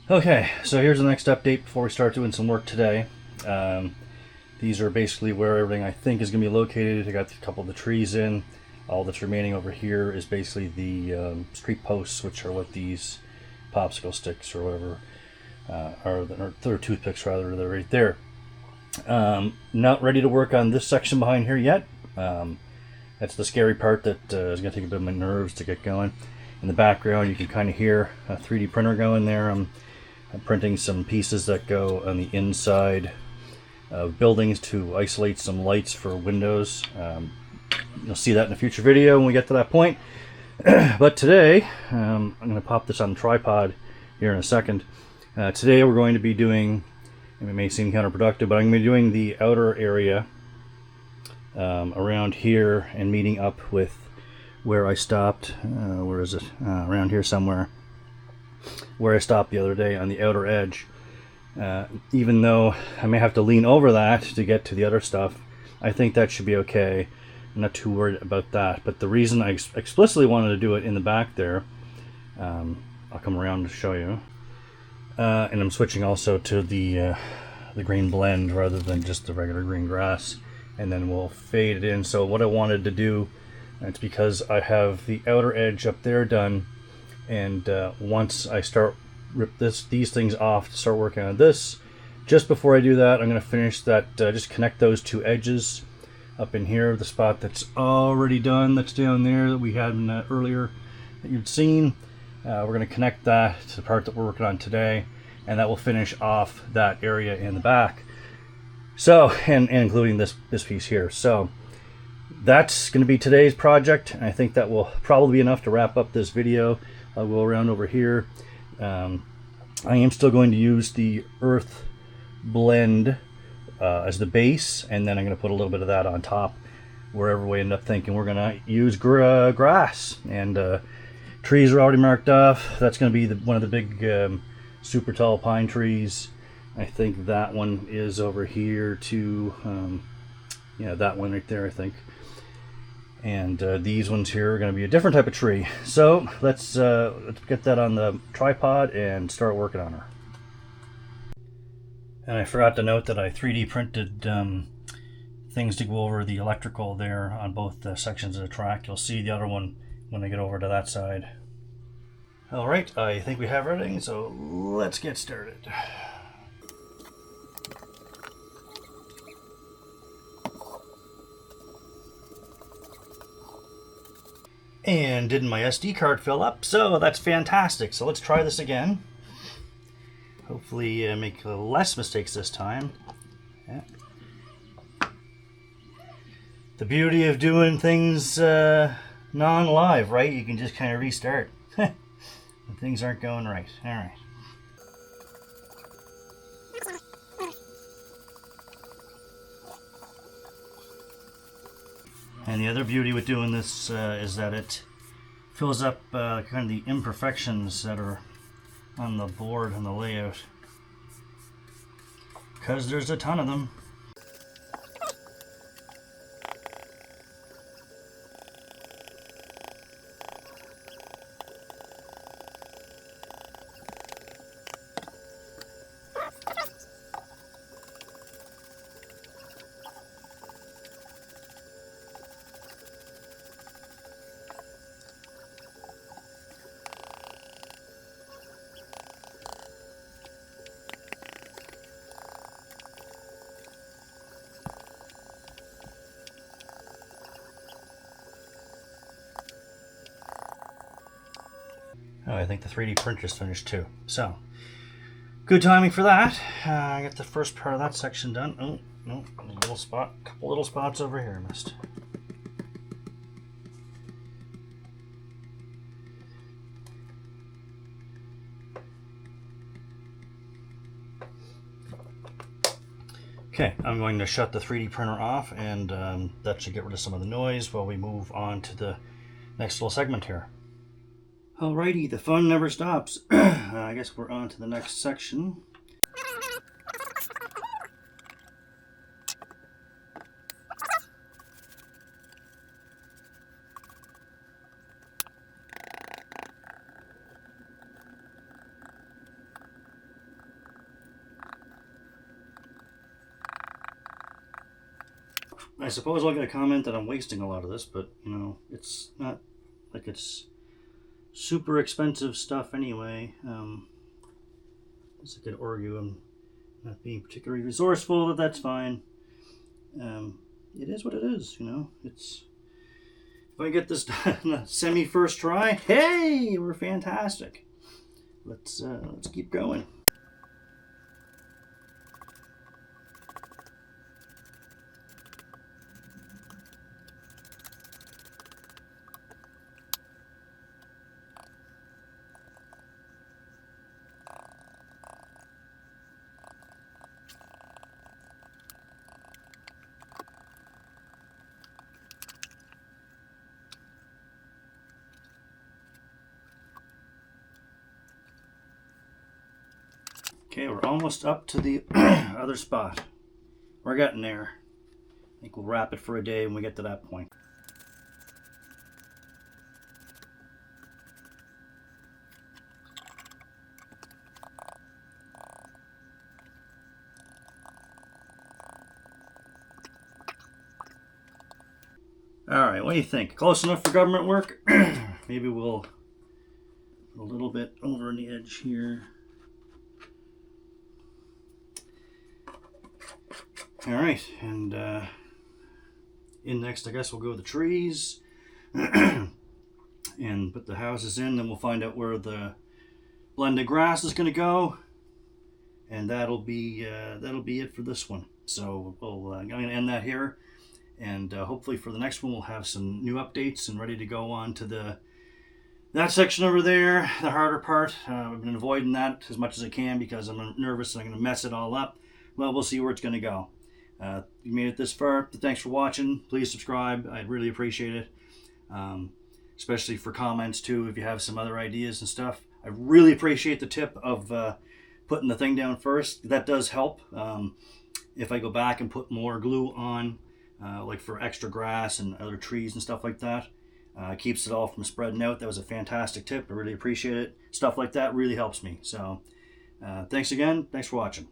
Okay, so here's the next update before we start doing some work today. These are basically where everything I think is going to be located. I got a couple of the trees in. All that's remaining over here is basically the street posts, which are what these popsicle sticks or whatever or toothpicks rather. They're right there. Not ready to work on this section behind here yet. That's the scary part that is going to take a bit of my nerves to get going. In the background, you can kind of hear a 3D printer going there. I'm printing some pieces that go on the inside of buildings to isolate some lights for windows. You'll see that in a future video when we get to that point. But today, I'm going to pop this on the tripod here in a second. Today we're going to be doing, it may seem counterproductive, but I'm going to be doing the outer area around here and meeting up with where I stopped. Where is it? Around here somewhere. Where I stopped the other day on the outer edge. Even though I may have to lean over that to get to the other stuff, I think that should be okay. I'm not too worried about that. But the reason I explicitly wanted to do it in the back there, I'll come around to show you. And I'm switching also to the green blend rather than just the regular green grass. And then we'll fade it in. So what I wanted to do, it's because I have the outer edge up there done. And once I start rip these things off to start working on this, just before I do that, I'm going to finish that, just connect those two edges up in here, the spot that's already done, that's down there that we had in earlier that you'd seen. We're going to connect that to the part that we're working on today, and that will finish off that area in the back. So, and including this piece here. So that's going to be today's project, and I think that will probably be enough to wrap up this video. I'll go around over here. I am still going to use the earth blend as the base, and then I'm going to put a little bit of that on top wherever we end up thinking we're going to use grass. And trees are already marked off. That's going to be one of the big super tall pine trees. I think that one is over here too. Yeah, that one right there, I think. And these ones here are going to be a different type of tree. So let's get that on the tripod and start working on her. And I forgot to note that I 3D printed things to go over the electrical there on both sections of the track. You'll see the other one when I get over to that side. Alright, I think we have everything, so let's get started. And didn't my SD card fill up? So that's fantastic. So let's try this again. Hopefully make less mistakes this time. Yeah. The beauty of doing things non-live, right? You can just kind of restart when things aren't going right. All right. And the other beauty with doing this is that it fills up kind of the imperfections that are on the board and the layout, because there's a ton of them. Oh, I think the 3D printer's finished too. So, good timing for that. I got the first part of that section done. Oh, no, a little spot, couple little spots over here I missed. Okay, I'm going to shut the 3D printer off, and that should get rid of some of the noise while we move on to the next little segment here. Alrighty, the fun never stops. I guess we're on to the next section. I suppose I'll get a comment that I'm wasting a lot of this, but you know, it's not like it's super expensive stuff anyway. Guess I could argue I'm not being particularly resourceful, but that's fine. It is what it is, you know. It's if I get this done semi first try, hey, we're fantastic. Let's keep going. Okay, we're almost up to the other spot. We're getting there. I think we'll wrap it for a day when we get to that point. Alright, what do you think? Close enough for government work? Maybe we'll put a little bit over on the edge here. Alright, and in next I guess we'll go with the trees and put the houses in, then we'll find out where the blended grass is going to go, and that'll be it for this one. So I'm going to end that here, and hopefully for the next one we'll have some new updates and ready to go on to that section over there, the harder part. I've been avoiding that as much as I can because I'm nervous and I'm going to mess it all up. Well, we'll see where it's going to go. You made it this far. Thanks for watching. Please subscribe. I'd really appreciate it. Especially for comments too, if you have some other ideas and stuff. I really appreciate the tip of putting the thing down first. That does help. If I go back and put more glue on, like for extra grass and other trees and stuff like that, keeps it all from spreading out. That was a fantastic tip. I really appreciate it. Stuff like that really helps me. So thanks again. Thanks for watching.